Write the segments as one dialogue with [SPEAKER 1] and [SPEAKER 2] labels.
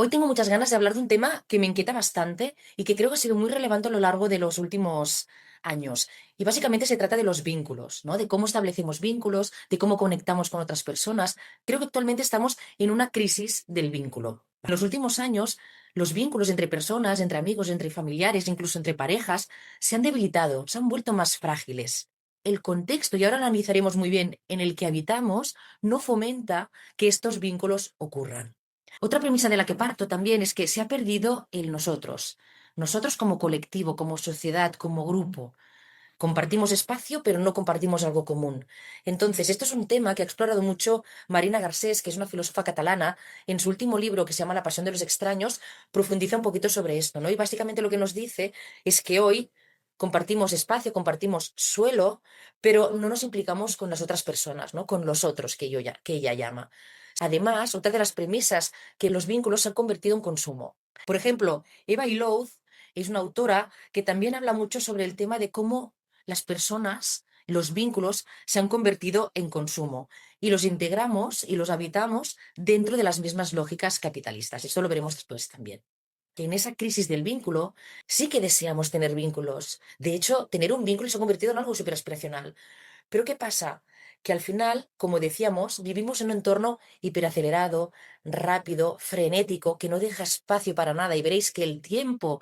[SPEAKER 1] Hoy tengo muchas ganas de hablar de un tema que me inquieta bastante y que creo que ha sido muy relevante a lo largo de los últimos años. Y básicamente se trata de los vínculos, ¿no? De cómo establecemos vínculos, de cómo conectamos con otras personas. Creo que actualmente estamos en una crisis del vínculo. En los últimos años, los vínculos entre personas, entre amigos, entre familiares, incluso entre parejas, se han debilitado, se han vuelto más frágiles. El contexto, y ahora analizaremos muy bien, en el que habitamos, no fomenta que estos vínculos ocurran. Otra premisa de la que parto también es que se ha perdido el nosotros. Nosotros como colectivo, como sociedad, como grupo. Compartimos espacio, pero no compartimos algo común. Entonces, esto es un tema que ha explorado mucho Marina Garcés, que es una filósofa catalana. En su último libro, que se llama La pasión de los extraños, profundiza un poquito sobre esto, ¿no? Y básicamente lo que nos dice es que hoy compartimos espacio, compartimos suelo, pero no nos implicamos con las otras personas, ¿no? Con los otros que ella llama. Además, otra de las premisas que los vínculos se han convertido en consumo. Por ejemplo, Eva Illouz es una autora que también habla mucho sobre el tema de cómo las personas, los vínculos, se han convertido en consumo y los integramos y los habitamos dentro de las mismas lógicas capitalistas. Esto lo veremos después también. Que en esa crisis del vínculo sí que deseamos tener vínculos. De hecho, tener un vínculo se ha convertido en algo súper aspiracional. Pero ¿qué pasa? Que al final, como decíamos, vivimos en un entorno hiperacelerado, rápido, frenético, que no deja espacio para nada y veréis que el tiempo,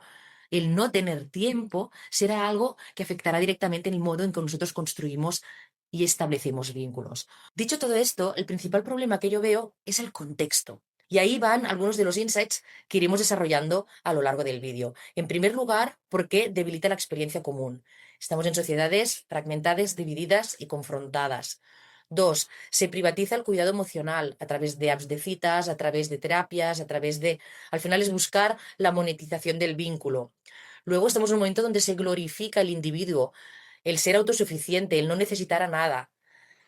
[SPEAKER 1] el no tener tiempo, será algo que afectará directamente en el modo en que nosotros construimos y establecemos vínculos. Dicho todo esto, el principal problema que yo veo es el contexto. Y ahí van algunos de los insights que iremos desarrollando a lo largo del vídeo. En primer lugar, porque debilita la experiencia común. Estamos en sociedades fragmentadas, divididas y confrontadas. Dos, se privatiza el cuidado emocional a través de apps de citas, a través de terapias, a través de... Al final es buscar la monetización del vínculo. Luego estamos en un momento donde se glorifica el individuo, el ser autosuficiente, el no necesitar a nada.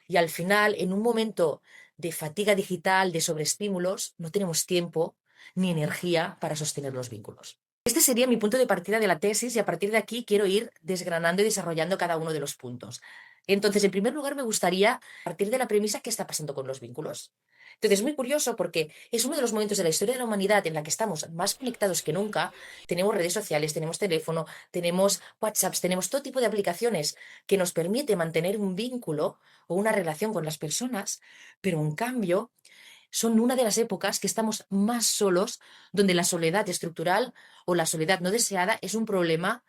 [SPEAKER 1] Y al final, en un momento de fatiga digital, de sobreestímulos, no tenemos tiempo ni energía para sostener los vínculos. Este sería mi punto de partida de la tesis y a partir de aquí quiero ir desgranando y desarrollando cada uno de los puntos. Entonces, en primer lugar, me gustaría partir de la premisa qué está pasando con los vínculos. Entonces, es muy curioso porque es uno de los momentos de la historia de la humanidad en la que estamos más conectados que nunca. Tenemos redes sociales, tenemos teléfono, tenemos WhatsApps, tenemos todo tipo de aplicaciones que nos permite mantener un vínculo o una relación con las personas, pero en cambio son una de las épocas que estamos más solos, donde la soledad estructural o la soledad no deseada es un problema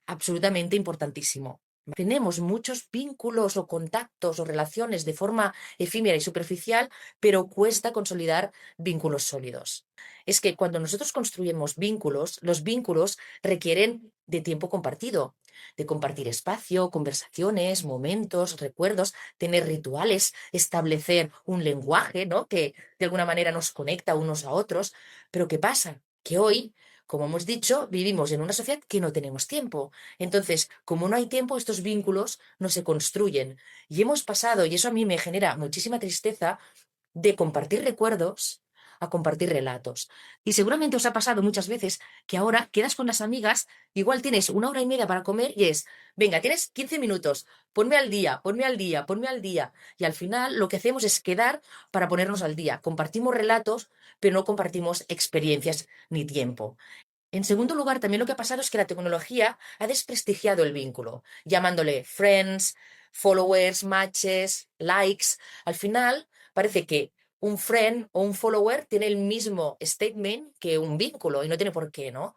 [SPEAKER 1] absolutamente importantísimo. Tenemos muchos vínculos o contactos o relaciones de forma efímera y superficial, pero cuesta consolidar vínculos sólidos. Es que cuando nosotros construimos vínculos, los vínculos requieren de tiempo compartido, de compartir espacio, conversaciones, momentos, recuerdos, tener rituales, establecer un lenguaje, ¿no? Que de alguna manera nos conecta unos a otros. Pero ¿qué pasa? Que hoy, como hemos dicho, vivimos en una sociedad que no tenemos tiempo. Entonces, como no hay tiempo, estos vínculos no se construyen. Y hemos pasado, y eso a mí me genera muchísima tristeza, de compartir recuerdos a compartir relatos. Y seguramente os ha pasado muchas veces que ahora quedas con las amigas, igual tienes una hora y media para comer y es, venga, tienes 15 minutos, ponme al día, ponme al día, ponme al día. Y al final lo que hacemos es quedar para ponernos al día. Compartimos relatos, pero no compartimos experiencias ni tiempo. En segundo lugar, también lo que ha pasado es que la tecnología ha desprestigiado el vínculo, llamándole friends, followers, matches, likes. Al final, parece que un friend o un follower tiene el mismo statement que un vínculo y no tiene por qué, ¿no?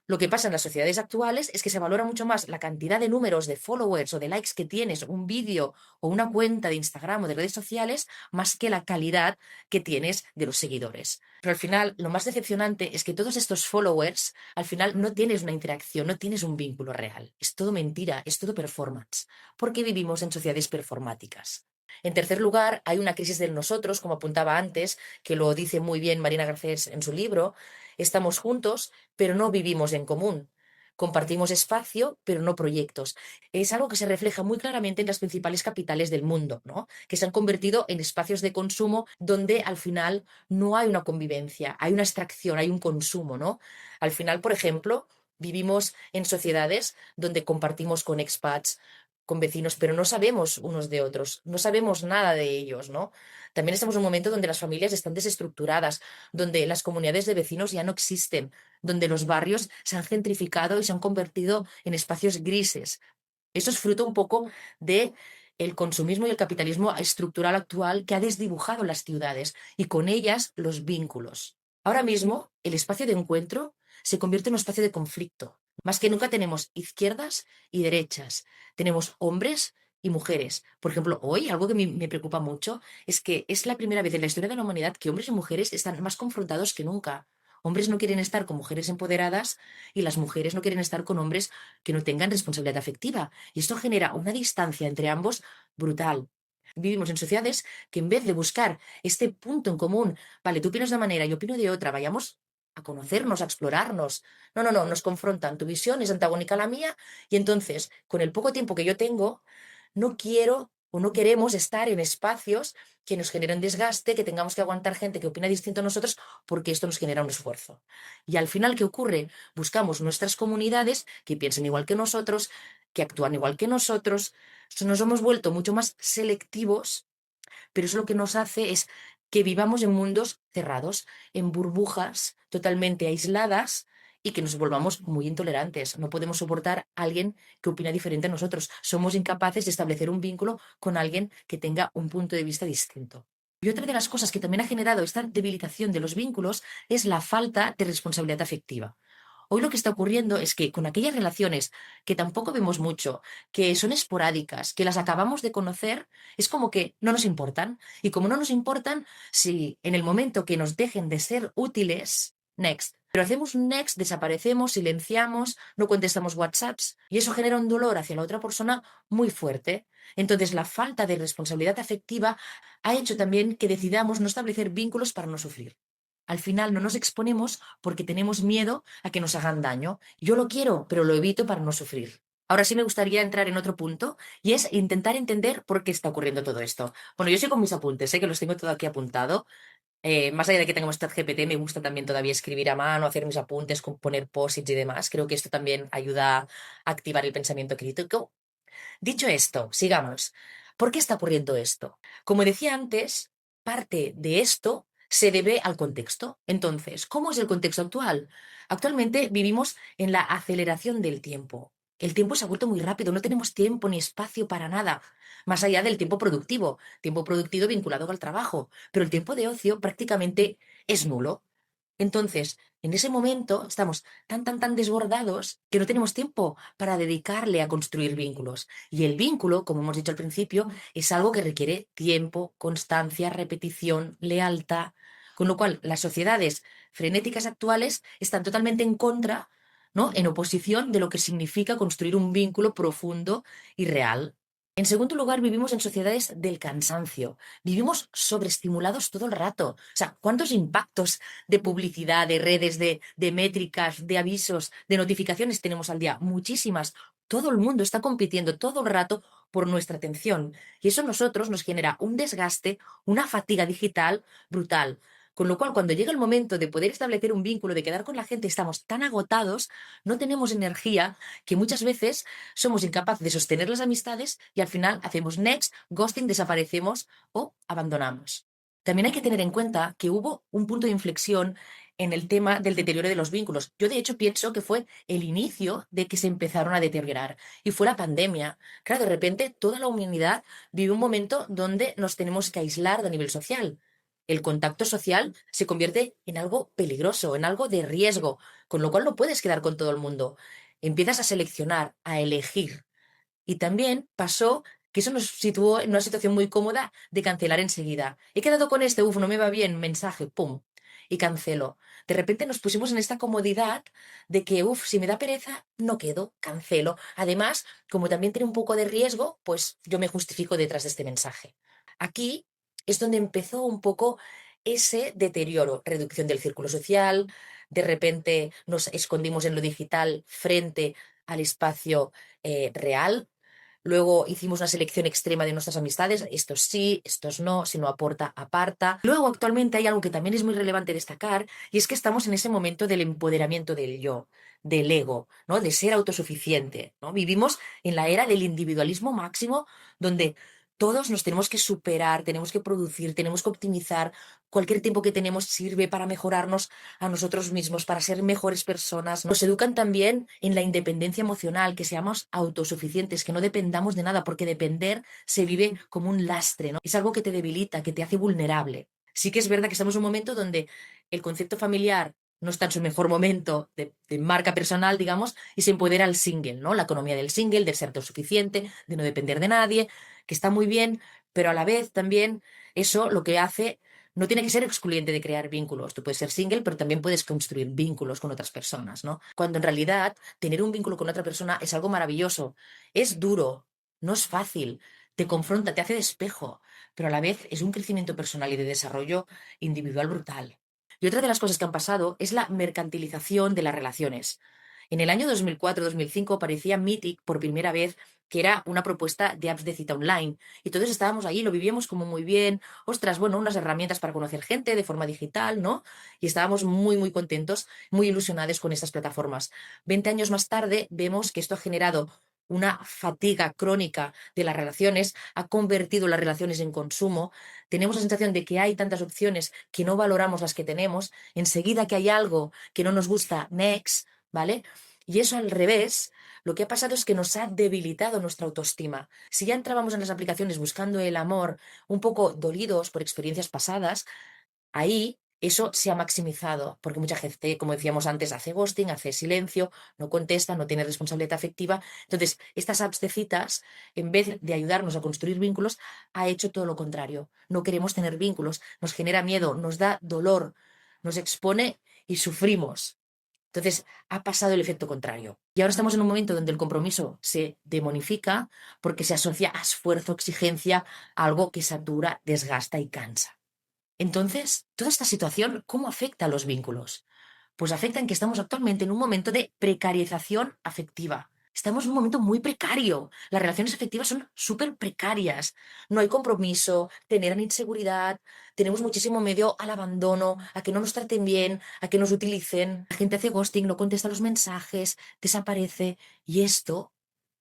[SPEAKER 1] Lo que pasa en las sociedades actuales es que se valora mucho más la cantidad de números de followers o de likes que tienes un vídeo o una cuenta de Instagram o de redes sociales más que la calidad que tienes de los seguidores. Pero al final, lo más decepcionante es que todos estos followers, al final no tienes una interacción, no tienes un vínculo real. Es todo mentira, es todo performance, porque vivimos en sociedades performáticas. En tercer lugar, hay una crisis del nosotros, como apuntaba antes, que lo dice muy bien Marina Garcés en su libro. Estamos juntos, pero no vivimos en común. Compartimos espacio, pero no proyectos. Es algo que se refleja muy claramente en las principales capitales del mundo, ¿no? Que se han convertido en espacios de consumo donde al final no hay una convivencia, hay una extracción, hay un consumo, ¿no? Al final, por ejemplo, vivimos en sociedades donde compartimos con expats, con vecinos, pero no sabemos unos de otros, no sabemos nada de ellos, ¿no? También estamos en un momento donde las familias están desestructuradas, donde las comunidades de vecinos ya no existen, donde los barrios se han gentrificado y se han convertido en espacios grises. Eso es fruto un poco de el consumismo y el capitalismo estructural actual que ha desdibujado las ciudades y con ellas los vínculos. Ahora mismo, el espacio de encuentro se convierte en un espacio de conflicto. Más que nunca tenemos izquierdas y derechas. Tenemos hombres y mujeres. Por ejemplo, hoy algo que me preocupa mucho es que es la primera vez en la historia de la humanidad que hombres y mujeres están más confrontados que nunca. Hombres no quieren estar con mujeres empoderadas y las mujeres no quieren estar con hombres que no tengan responsabilidad afectiva. Y esto genera una distancia entre ambos brutal. Vivimos en sociedades que en vez de buscar este punto en común, vale, tú opinas de una manera, yo opino de otra, vayamos a conocernos, a explorarnos. No, no, no, nos confrontan. Tu visión es antagónica a la mía y entonces, con el poco tiempo que yo tengo, no quiero o no queremos estar en espacios que nos generen desgaste, que tengamos que aguantar gente que opina distinto a nosotros, porque esto nos genera un esfuerzo. Y al final, ¿qué ocurre? Buscamos nuestras comunidades que piensen igual que nosotros, que actúan igual que nosotros. Nos hemos vuelto mucho más selectivos, pero eso lo que nos hace es que vivamos en mundos cerrados, en burbujas totalmente aisladas y que nos volvamos muy intolerantes. No podemos soportar a alguien que opina diferente a nosotros. Somos incapaces de establecer un vínculo con alguien que tenga un punto de vista distinto. Y otra de las cosas que también ha generado esta debilitación de los vínculos es la falta de responsabilidad afectiva. Hoy lo que está ocurriendo es que con aquellas relaciones que tampoco vemos mucho, que son esporádicas, que las acabamos de conocer, es como que no nos importan. Y como no nos importan, si en el momento que nos dejen de ser útiles, next. Pero hacemos un next, desaparecemos, silenciamos, no contestamos WhatsApps y eso genera un dolor hacia la otra persona muy fuerte. Entonces, la falta de responsabilidad afectiva ha hecho también que decidamos no establecer vínculos para no sufrir. Al final no nos exponemos porque tenemos miedo a que nos hagan daño. Yo lo quiero, pero lo evito para no sufrir. Ahora sí me gustaría entrar en otro punto y es intentar entender por qué está ocurriendo todo esto. Bueno, yo sé con mis apuntes, sé que los tengo todo aquí apuntado. Más allá de que tengamos ChatGPT, me gusta también todavía escribir a mano, hacer mis apuntes, poner posits y demás. Creo que esto también ayuda a activar el pensamiento crítico. Dicho esto, sigamos. ¿Por qué está ocurriendo esto? Como decía antes, parte de esto se debe al contexto. Entonces, ¿cómo es el contexto actual? Actualmente vivimos en la aceleración del tiempo. El tiempo se ha vuelto muy rápido, no tenemos tiempo ni espacio para nada, más allá del tiempo productivo vinculado al trabajo, pero el tiempo de ocio prácticamente es nulo. Entonces, en ese momento estamos tan desbordados que no tenemos tiempo para dedicarle a construir vínculos. Y el vínculo, como hemos dicho al principio, es algo que requiere tiempo, constancia, repetición, lealtad. Con lo cual, las sociedades frenéticas actuales están totalmente en contra, ¿no? En oposición de lo que significa construir un vínculo profundo y real. En segundo lugar, vivimos en sociedades del cansancio. Vivimos sobreestimulados todo el rato. O sea, ¿cuántos impactos de publicidad, de redes, de métricas, de avisos, de notificaciones tenemos al día? Muchísimas. Todo el mundo está compitiendo todo el rato por nuestra atención. Y eso a nosotros nos genera un desgaste, una fatiga digital brutal. Con lo cual, cuando llega el momento de poder establecer un vínculo, de quedar con la gente, estamos tan agotados, no tenemos energía, que muchas veces somos incapaces de sostener las amistades y al final hacemos next, ghosting, desaparecemos o abandonamos. También hay que tener en cuenta que hubo un punto de inflexión en el tema del deterioro de los vínculos. Yo, de hecho, pienso que fue el inicio de que se empezaron a deteriorar y fue la pandemia. Claro, de repente toda la humanidad vive un momento donde nos tenemos que aislar de nivel social. El contacto social se convierte en algo peligroso, en algo de riesgo, con lo cual no puedes quedar con todo el mundo. Empiezas a seleccionar, a elegir. Y también pasó que eso nos situó en una situación muy cómoda de cancelar enseguida. He quedado con este, no me va bien, mensaje, pum, y cancelo. De repente nos pusimos en esta comodidad de que, si me da pereza, no quedo, cancelo. Además, como también tiene un poco de riesgo, pues yo me justifico detrás de este mensaje. Aquí es donde empezó un poco ese deterioro, reducción del círculo social, de repente nos escondimos en lo digital frente al espacio real. Luego hicimos una selección extrema de nuestras amistades, estos sí, estos no, si no aporta, aparta. Luego actualmente hay algo que también es muy relevante destacar y es que estamos en ese momento del empoderamiento del yo, del ego, ¿no? De ser autosuficiente, ¿no? Vivimos en la era del individualismo máximo donde todos nos tenemos que superar, tenemos que producir, tenemos que optimizar. Cualquier tiempo que tenemos sirve para mejorarnos a nosotros mismos, para ser mejores personas. Nos educan también en la independencia emocional, que seamos autosuficientes, que no dependamos de nada, porque depender se vive como un lastre, ¿no? Es algo que te debilita, que te hace vulnerable. Sí que es verdad que estamos en un momento donde el concepto familiar no está en su mejor momento de marca personal, digamos, y se empodera al single, ¿no? La economía del single, del ser autosuficiente, de no depender de nadie, que está muy bien, pero a la vez también eso lo que hace no tiene que ser excluyente de crear vínculos. Tú puedes ser single, pero también puedes construir vínculos con otras personas, ¿no? Cuando en realidad tener un vínculo con otra persona es algo maravilloso. Es duro, no es fácil, te confronta, te hace de espejo, pero a la vez es un crecimiento personal y de desarrollo individual brutal. Y otra de las cosas que han pasado es la mercantilización de las relaciones. En el año 2004-2005 aparecía Mythic por primera vez, que era una propuesta de apps de cita online. Y todos estábamos ahí, lo vivíamos como muy bien. Ostras, bueno, unas herramientas para conocer gente de forma digital, ¿no? Y estábamos muy, muy contentos, muy ilusionados con estas plataformas. 20 años más tarde vemos que esto ha generado una fatiga crónica de las relaciones, ha convertido las relaciones en consumo. Tenemos la sensación de que hay tantas opciones que no valoramos las que tenemos. Enseguida que hay algo que no nos gusta, next, ¿vale? Y eso al revés, lo que ha pasado es que nos ha debilitado nuestra autoestima. Si ya entrábamos en las aplicaciones buscando el amor, un poco dolidos por experiencias pasadas, ahí eso se ha maximizado, porque mucha gente, como decíamos antes, hace ghosting, hace silencio, no contesta, no tiene responsabilidad afectiva. Entonces, estas apps de citas, en vez de ayudarnos a construir vínculos, ha hecho todo lo contrario. No queremos tener vínculos, nos genera miedo, nos da dolor, nos expone y sufrimos. Entonces, ha pasado el efecto contrario. Y ahora estamos en un momento donde el compromiso se demonifica porque se asocia a esfuerzo, exigencia, a algo que satura, desgasta y cansa. Entonces, toda esta situación, ¿cómo afecta a los vínculos? Pues afecta en que estamos actualmente en un momento de precarización afectiva. Estamos en un momento muy precario. Las relaciones afectivas son súper precarias. No hay compromiso, generan inseguridad, tenemos muchísimo miedo al abandono, a que no nos traten bien, a que nos utilicen. La gente hace ghosting, no contesta los mensajes, desaparece. Y esto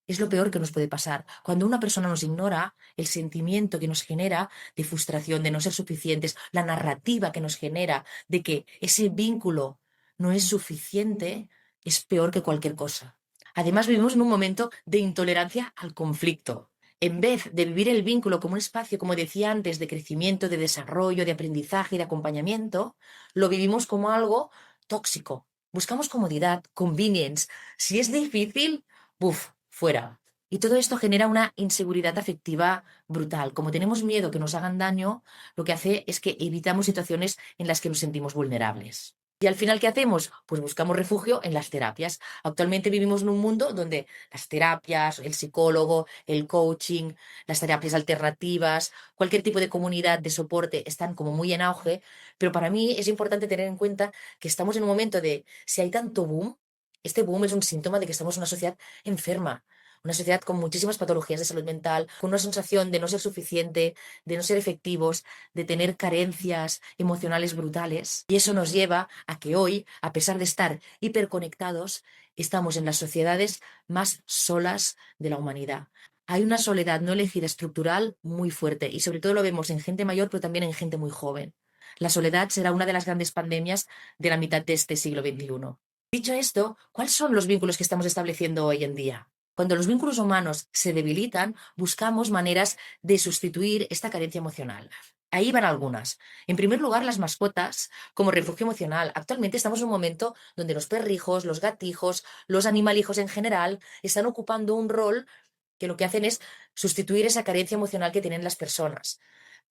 [SPEAKER 1] es lo peor que nos puede pasar. Cuando una persona nos ignora, el sentimiento que nos genera de frustración, de no ser suficientes, la narrativa que nos genera de que ese vínculo no es suficiente, es peor que cualquier cosa. Además, vivimos en un momento de intolerancia al conflicto. En vez de vivir el vínculo como un espacio, como decía antes, de crecimiento, de desarrollo, de aprendizaje, de acompañamiento, lo vivimos como algo tóxico. Buscamos comodidad, convenience. Si es difícil, ¡buf! Fuera. Y todo esto genera una inseguridad afectiva brutal. Como tenemos miedo que nos hagan daño, lo que hace es que evitamos situaciones en las que nos sentimos vulnerables. Y al final, ¿qué hacemos? Pues buscamos refugio en las terapias. Actualmente vivimos en un mundo donde las terapias, el psicólogo, el coaching, las terapias alternativas, cualquier tipo de comunidad de soporte están como muy en auge, pero para mí es importante tener en cuenta que estamos en un momento de, si hay tanto boom, este boom es un síntoma de que estamos en una sociedad enferma, una sociedad con muchísimas patologías de salud mental, con una sensación de no ser suficiente, de no ser efectivos, de tener carencias emocionales brutales. Y eso nos lleva a que hoy, a pesar de estar hiperconectados, estamos en las sociedades más solas de la humanidad. Hay una soledad no elegida estructural muy fuerte y sobre todo lo vemos en gente mayor, pero también en gente muy joven. La soledad será una de las grandes pandemias de la mitad de este siglo XXI. Dicho esto, ¿cuáles son los vínculos que estamos estableciendo hoy en día? Cuando los vínculos humanos se debilitan, buscamos maneras de sustituir esta carencia emocional. Ahí van algunas. En primer lugar, las mascotas como refugio emocional. Actualmente estamos en un momento donde los perrijos, los gatijos, los animalijos en general están ocupando un rol que lo que hacen es sustituir esa carencia emocional que tienen las personas.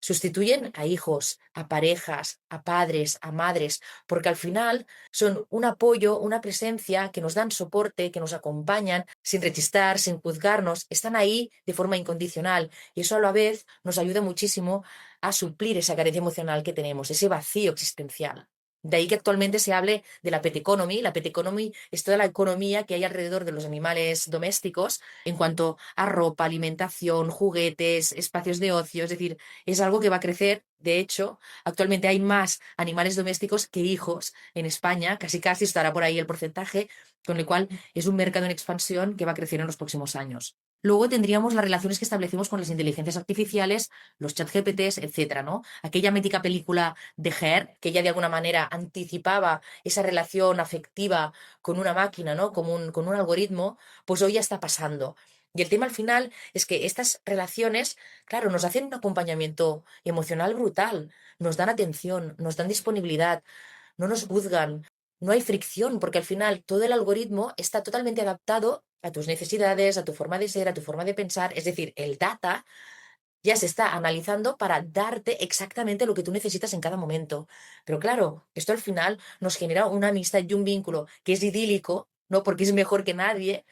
[SPEAKER 1] Sustituyen a hijos, a parejas, a padres, a madres, porque al final son un apoyo, una presencia que nos dan soporte, que nos acompañan sin rechistar, sin juzgarnos, están ahí de forma incondicional y eso a la vez nos ayuda muchísimo a suplir esa carencia emocional que tenemos, ese vacío existencial. De ahí que actualmente se hable de la pet economy. La pet economy es toda la economía que hay alrededor de los animales domésticos en cuanto a ropa, alimentación, juguetes, espacios de ocio. Es decir, es algo que va a crecer. De hecho, actualmente hay más animales domésticos que hijos en España. Casi casi estará por ahí el porcentaje, con lo cual es un mercado en expansión que va a crecer en los próximos años. Luego tendríamos las relaciones que establecemos con las inteligencias artificiales, los chat GPTs, etcétera, ¿no? Aquella mítica película de Her, que ya de alguna manera anticipaba esa relación afectiva con una máquina, ¿no? Con un algoritmo, pues hoy ya está pasando. Y el tema al final es que estas relaciones, claro, nos hacen un acompañamiento emocional brutal, nos dan atención, nos dan disponibilidad, no nos juzgan, no hay fricción, porque al final todo el algoritmo está totalmente adaptado a tus necesidades, a tu forma de ser, a tu forma de pensar. Es decir, el data ya se está analizando para darte exactamente lo que tú necesitas en cada momento. Pero claro, esto al final nos genera una amistad y un vínculo que es idílico, ¿no? Porque es mejor que nadie,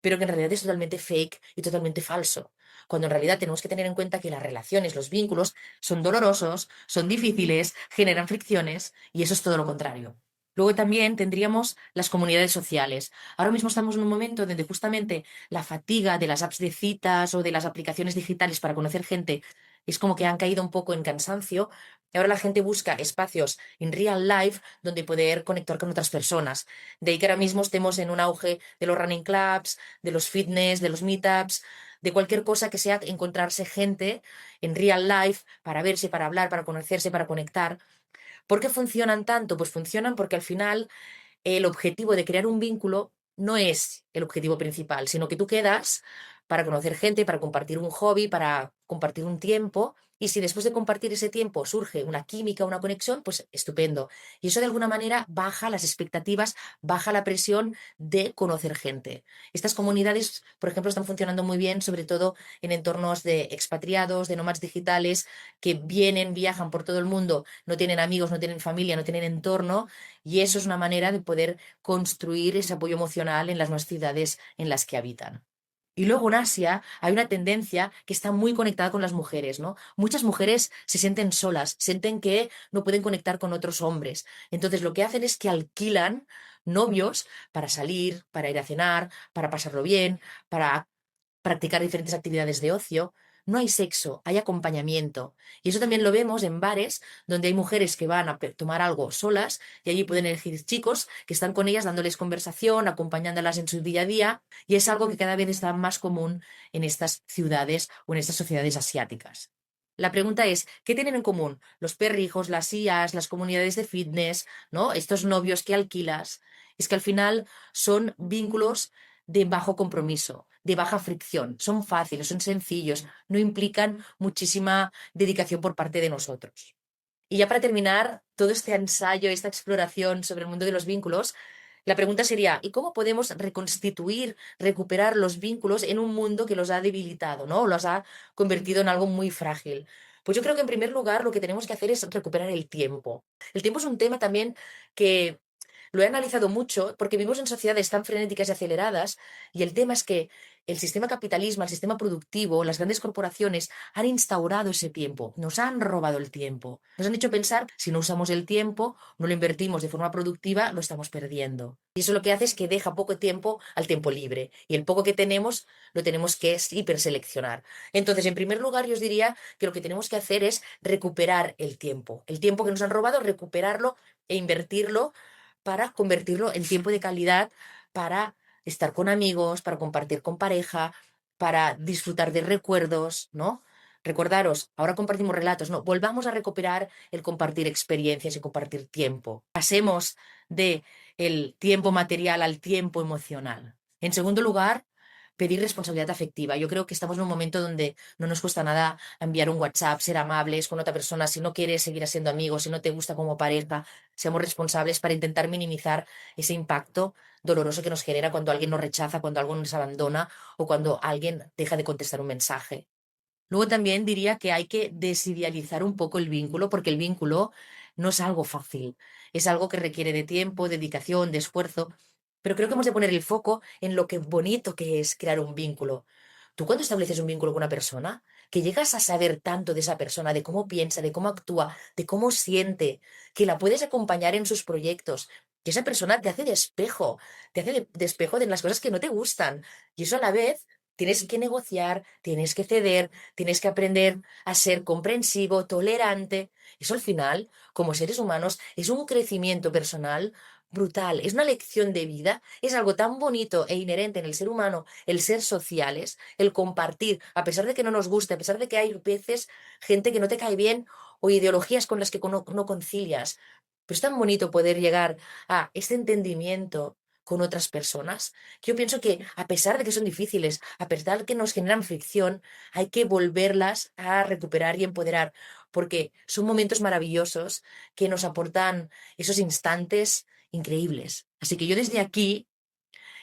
[SPEAKER 1] pero que en realidad es totalmente fake y totalmente falso. Cuando en realidad tenemos que tener en cuenta que las relaciones, los vínculos, son dolorosos, son difíciles, generan fricciones y eso es todo lo contrario. Luego también tendríamos las comunidades sociales. Ahora mismo estamos en un momento donde justamente la fatiga de las apps de citas o de las aplicaciones digitales para conocer gente es como que han caído un poco en cansancio. Y ahora la gente busca espacios en real life donde poder conectar con otras personas. De ahí que ahora mismo estemos en un auge de los running clubs, de los fitness, de los meetups, de cualquier cosa que sea encontrarse gente en real life para verse, para hablar, para conocerse, para conectar. ¿Por qué funcionan tanto? Pues funcionan porque al final el objetivo de crear un vínculo no es el objetivo principal, sino que tú quedas para conocer gente, para compartir un hobby, para compartir un tiempo. Y si después de compartir ese tiempo surge una química, una conexión, pues estupendo. Y eso de alguna manera baja las expectativas, baja la presión de conocer gente. Estas comunidades, por ejemplo, están funcionando muy bien, sobre todo en entornos de expatriados, de nómadas digitales, que vienen, viajan por todo el mundo, no tienen amigos, no tienen familia, no tienen entorno, y eso es una manera de poder construir ese apoyo emocional en las nuevas ciudades en las que habitan. Y luego en Asia hay una tendencia que está muy conectada con las mujeres, ¿no? Muchas mujeres se sienten solas, sienten que no pueden conectar con otros hombres. Entonces lo que hacen es que alquilan novios para salir, para ir a cenar, para pasarlo bien, para practicar diferentes actividades de ocio. No hay sexo, hay acompañamiento. Y eso también lo vemos en bares donde hay mujeres que van a tomar algo solas y allí pueden elegir chicos que están con ellas dándoles conversación, acompañándolas en su día a día. Y es algo que cada vez está más común en estas ciudades o en estas sociedades asiáticas. La pregunta es, ¿qué tienen en común los perrijos, las IAs, las comunidades de fitness, ¿no? Estos novios que alquilas? Es que al final son vínculos de bajo compromiso, de baja fricción. Son fáciles, son sencillos, no implican muchísima dedicación por parte de nosotros. Y ya para terminar todo este ensayo, esta exploración sobre el mundo de los vínculos, la pregunta sería, ¿y cómo podemos reconstituir, recuperar los vínculos en un mundo que los ha debilitado, ¿no? O los ha convertido en algo muy frágil? Pues yo creo que en primer lugar lo que tenemos que hacer es recuperar el tiempo. El tiempo es un tema también que lo he analizado mucho porque vivimos en sociedades tan frenéticas y aceleradas y el tema es que el sistema capitalismo, el sistema productivo, las grandes corporaciones han instaurado ese tiempo, nos han robado el tiempo, nos han hecho pensar si no usamos el tiempo, no lo invertimos de forma productiva, lo estamos perdiendo. Y eso lo que hace es que deja poco tiempo al tiempo libre y el poco que tenemos lo tenemos que hiperseleccionar. Entonces, en primer lugar, yo os diría que lo que tenemos que hacer es recuperar el tiempo que nos han robado, recuperarlo e invertirlo para convertirlo en tiempo de calidad, para estar con amigos, para compartir con pareja, para disfrutar de recuerdos, ¿no? Recordaros, ahora compartimos relatos, no, volvamos a recuperar el compartir experiencias y compartir tiempo. Pasemos de el tiempo material al tiempo emocional. En segundo lugar, pedir responsabilidad afectiva. Yo creo que estamos en un momento donde no nos cuesta nada enviar un WhatsApp, ser amables con otra persona. Si no quieres seguir siendo amigos, si no te gusta como pareja, seamos responsables para intentar minimizar ese impacto doloroso que nos genera cuando alguien nos rechaza, cuando alguien nos abandona o cuando alguien deja de contestar un mensaje. Luego también diría que hay que desidealizar un poco el vínculo, porque el vínculo no es algo fácil, es algo que requiere de tiempo, dedicación, de esfuerzo, pero creo que hemos de poner el foco en lo que bonito que es crear un vínculo. ¿Tú cuando estableces un vínculo con una persona? que llegas a saber tanto de esa persona, de cómo piensa, de cómo actúa, de cómo siente, que la puedes acompañar en sus proyectos, que esa persona te hace de espejo, te hace de espejo de las cosas que no te gustan. Y eso a la vez tienes que negociar, tienes que ceder, tienes que aprender a ser comprensivo, tolerante. Eso al final, como seres humanos, es un crecimiento personal brutal, es una lección de vida, es algo tan bonito e inherente en el ser humano, el ser sociales, el compartir, a pesar de que no nos guste, a pesar de que hay veces gente que no te cae bien o ideologías con las que no concilias. Pero es tan bonito poder llegar a este entendimiento con otras personas, que yo pienso que a pesar de que son difíciles, a pesar de que nos generan fricción, hay que volverlas a recuperar y empoderar, porque son momentos maravillosos que nos aportan esos instantes increíbles. Así que yo desde aquí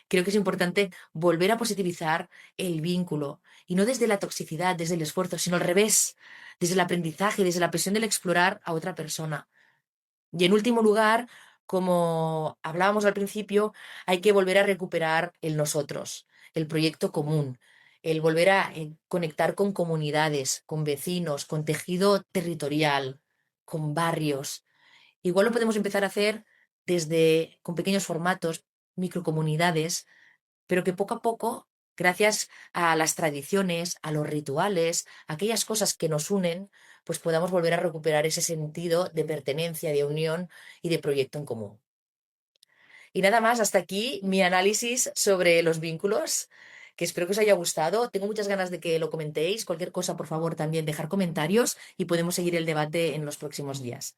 [SPEAKER 1] creo que es importante volver a positivizar el vínculo y no desde la toxicidad, desde el esfuerzo, sino al revés, desde el aprendizaje, desde la presión del explorar a otra persona. Y en último lugar, como hablábamos al principio, hay que volver a recuperar el nosotros, el proyecto común, el volver a conectar con comunidades, con vecinos, con tejido territorial, con barrios. Igual lo podemos empezar a hacer desde con pequeños formatos, microcomunidades, pero que poco a poco, gracias a las tradiciones, a los rituales, aquellas cosas que nos unen, pues podamos volver a recuperar ese sentido de pertenencia, de unión y de proyecto en común. Y nada más, hasta aquí mi análisis sobre los vínculos, que espero que os haya gustado. Tengo muchas ganas de que lo comentéis. Cualquier cosa, por favor, también dejar comentarios y podemos seguir el debate en los próximos días.